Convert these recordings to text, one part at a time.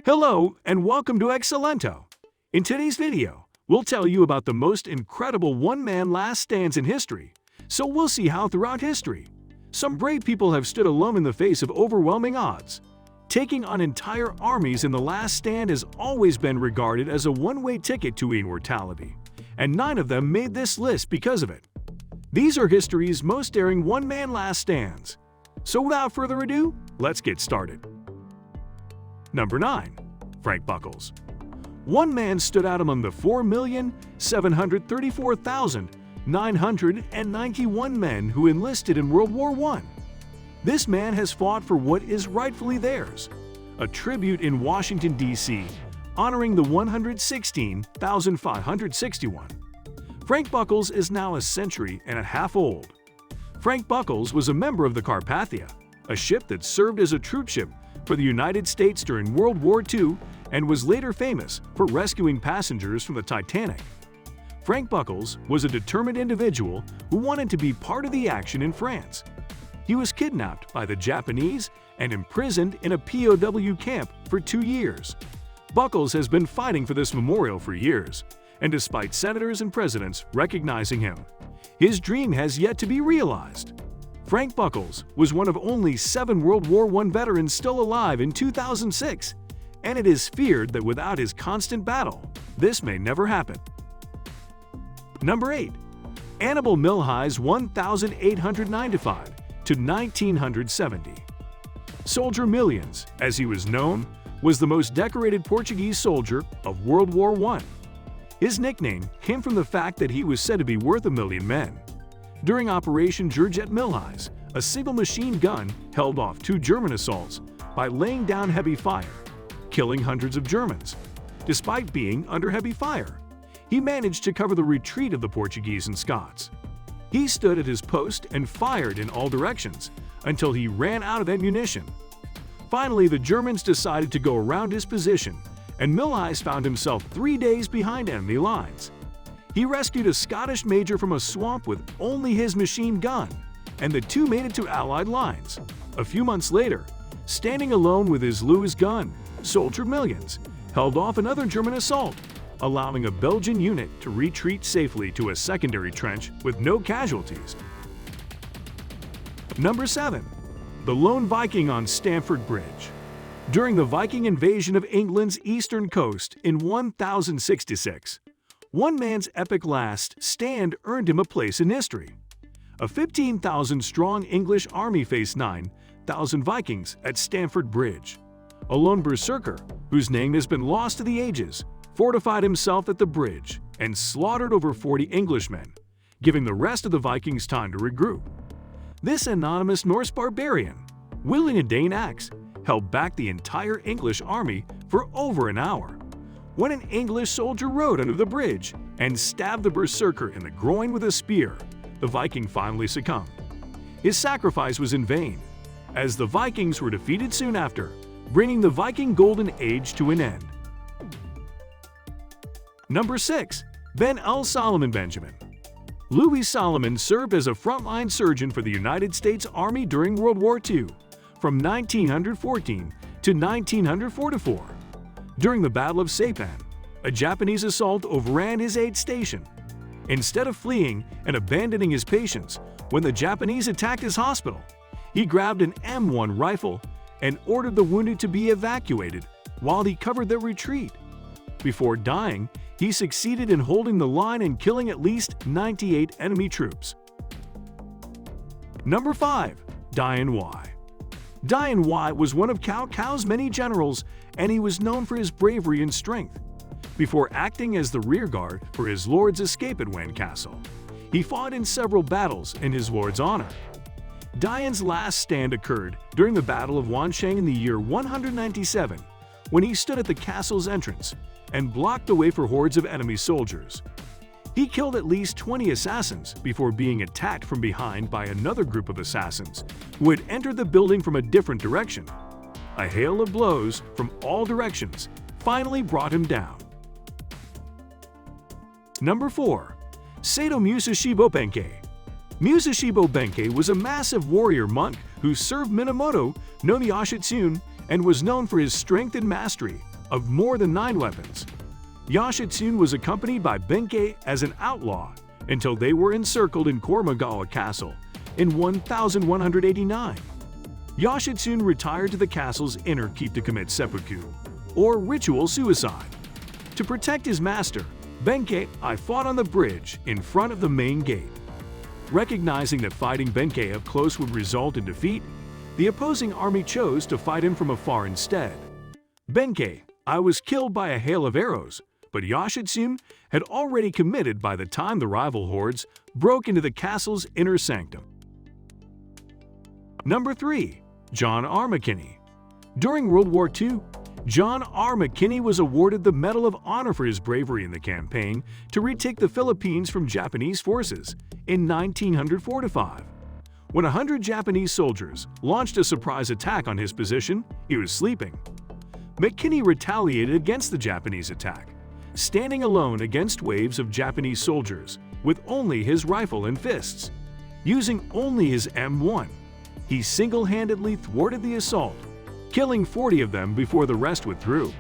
Hello and welcome to xCellento. In today's video, we'll tell you about the most incredible one-man last stands in history. So we'll see how throughout history, some brave people have stood alone in the face of overwhelming odds. Taking on entire armies in the last stand has always been regarded as a one-way ticket to immortality, and 9 of them made this list because of it. These are history's most daring one-man last stands. So without further ado, let's get started. Number 9. Frank Buckles. One man stood out among the 4,734,991 men who enlisted in World War I. This man has fought for what is rightfully theirs, a tribute in Washington, D.C., honoring the 116,561. Frank Buckles is now a century and a half old. Frank Buckles was a member of the Carpathia, a ship that served as a troop ship for the United States during World War II and was later famous for rescuing passengers from the Titanic. Frank Buckles was a determined individual who wanted to be part of the action in France. He was kidnapped by the Japanese and imprisoned in a POW camp for 2 years. Buckles has been fighting for this memorial for years, and despite senators and presidents recognizing him, his dream has yet to be realized. Frank Buckles was one of only 7 World War I veterans still alive in 2006, and it is feared that without his constant battle, this may never happen. Number 8. Anibal Milhais 1895 to 1970. Soldier Millions, as he was known, was the most decorated Portuguese soldier of World War I. His nickname came from the fact that he was said to be worth 1,000,000 men. During Operation Georgette Milhais, a single machine gun held off 2 German assaults by laying down heavy fire, killing hundreds of Germans. Despite being under heavy fire, he managed to cover the retreat of the Portuguese and Scots. He stood at his post and fired in all directions until he ran out of ammunition. Finally, the Germans decided to go around his position, and Milhais found himself 3 days behind enemy lines. He rescued a Scottish major from a swamp with only his machine gun, and the 2 made it to Allied lines. A few months later, standing alone with his Lewis gun, Soldier Millions held off another German assault, allowing a Belgian unit to retreat safely to a secondary trench with no casualties. Number 7. The Lone Viking on Stamford Bridge. During the Viking invasion of England's eastern coast in 1066, one man's epic last stand earned him a place in history. A 15,000-strong English army faced 9,000 Vikings at Stamford Bridge. A lone berserker, whose name has been lost to the ages, fortified himself at the bridge and slaughtered over 40 Englishmen, giving the rest of the Vikings time to regroup. This anonymous Norse barbarian, wielding a Dane axe, held back the entire English army for over an hour. When an English soldier rode under the bridge and stabbed the berserker in the groin with a spear, the Viking finally succumbed. His sacrifice was in vain, as the Vikings were defeated soon after, bringing the Viking Golden Age to an end. Number 6. Salomon Benjamin. Louis Salomon served as a frontline surgeon for the United States Army during World War II, from 1914 to 1944. During the Battle of Saipan, a Japanese assault overran his aid station. Instead of fleeing and abandoning his patients when the Japanese attacked his hospital, he grabbed an M1 rifle and ordered the wounded to be evacuated while he covered their retreat. Before dying, he succeeded in holding the line and killing at least 98 enemy troops. Number 5. Dian. Dian was one of Cao Cao's many generals, and he was known for his bravery and strength. Before acting as the rearguard for his lord's escape at Wan Castle, he fought in several battles in his lord's honor. Dian's last stand occurred during the Battle of Wansheng in the year 197, when he stood at the castle's entrance and blocked the way for hordes of enemy soldiers. He killed at least 20 assassins before being attacked from behind by another group of assassins who had entered the building from a different direction. A hail of blows from all directions finally brought him down. Number 4. Saito Musashibo Benkei. Musashibo Benkei was a massive warrior monk who served Minamoto no Miyashitsune and was known for his strength and mastery of more than 9 weapons. Yoshitsune was accompanied by Benkei as an outlaw until they were encircled in Koromagawa Castle in 1189. Yoshitsune retired to the castle's inner keep to commit seppuku, or ritual suicide. To protect his master, Benkei fought on the bridge in front of the main gate. Recognizing that fighting Benkei up close would result in defeat, the opposing army chose to fight him from afar instead. Benkei was killed by a hail of arrows, but Yoshitsune had already committed by the time the rival hordes broke into the castle's inner sanctum. Number 3. John R.McKinney. During World War II, John R. McKinney was awarded the Medal of Honor for his bravery in the campaign to retake the Philippines from Japanese forces in 1945. When 100 Japanese soldiers launched a surprise attack on his position, he was sleeping. McKinney retaliated against the Japanese attack, standing alone against waves of Japanese soldiers with only his rifle and fists. Using only his M1, he single-handedly thwarted the assault, killing 40 of them before the rest withdrew.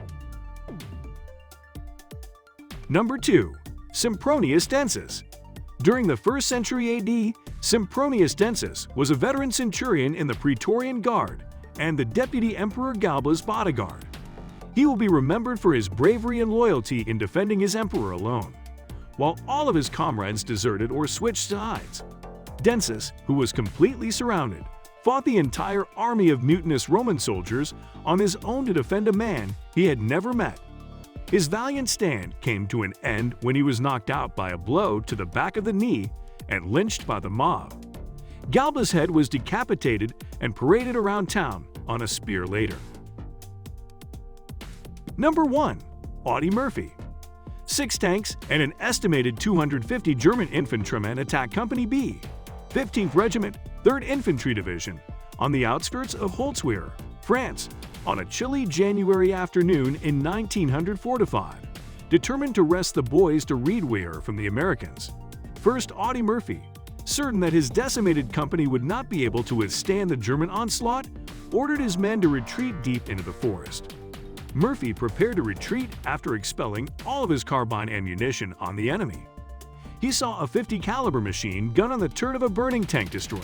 Number 2. Sempronius Densus. During the 1st century AD, Sempronius Densus was a veteran centurion in the Praetorian Guard and the Deputy Emperor Galba's bodyguard. He will be remembered for his bravery and loyalty in defending his emperor alone, while all of his comrades deserted or switched sides. Densus, who was completely surrounded, fought the entire army of mutinous Roman soldiers on his own to defend a man he had never met. His valiant stand came to an end when he was knocked out by a blow to the back of the knee and lynched by the mob. Galba's head was decapitated and paraded around town on a spear later. Number 1. Audie Murphy. 6 tanks and an estimated 250 German infantrymen attacked Company B, 15th Regiment, 3rd Infantry Division, on the outskirts of Holzweiler, France, on a chilly January afternoon in 1945, determined to wrest the boys to Riedweiler from the Americans. First, Audie Murphy, certain that his decimated company would not be able to withstand the German onslaught, ordered his men to retreat deep into the forest. Murphy prepared to retreat after expelling all of his carbine ammunition on the enemy. He saw a 50 caliber machine gun on the turret of a burning tank destroyer.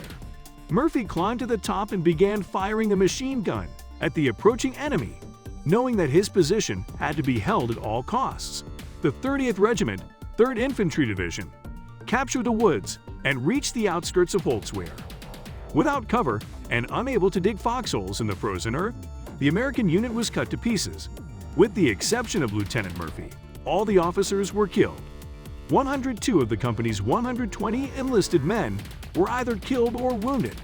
Murphy climbed to the top and began firing the machine gun at the approaching enemy, knowing that his position had to be held at all costs. The 30th Regiment, 3rd Infantry Division, captured the woods and reached the outskirts of Holzweiler. Without cover and unable to dig foxholes in the frozen earth, the American unit was cut to pieces. With the exception of Lieutenant Murphy, all the officers were killed. 102 of the company's 120 enlisted men were either killed or wounded.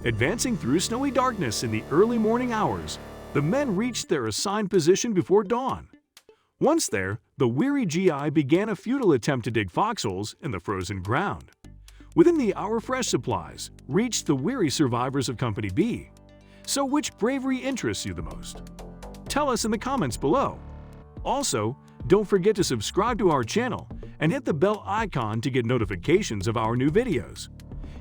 Advancing through snowy darkness in the early morning hours, the men reached their assigned position before dawn. Once there, the weary GI began a futile attempt to dig foxholes in the frozen ground. Within the hour, fresh supplies reached the weary survivors of Company B. So which bravery interests you the most? Tell us in the comments below. Also, don't forget to subscribe to our channel and hit the bell icon to get notifications of our new videos.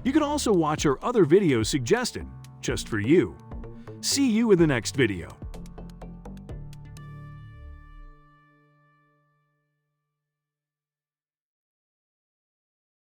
You can also watch our other videos suggested just for you. See you in the next video.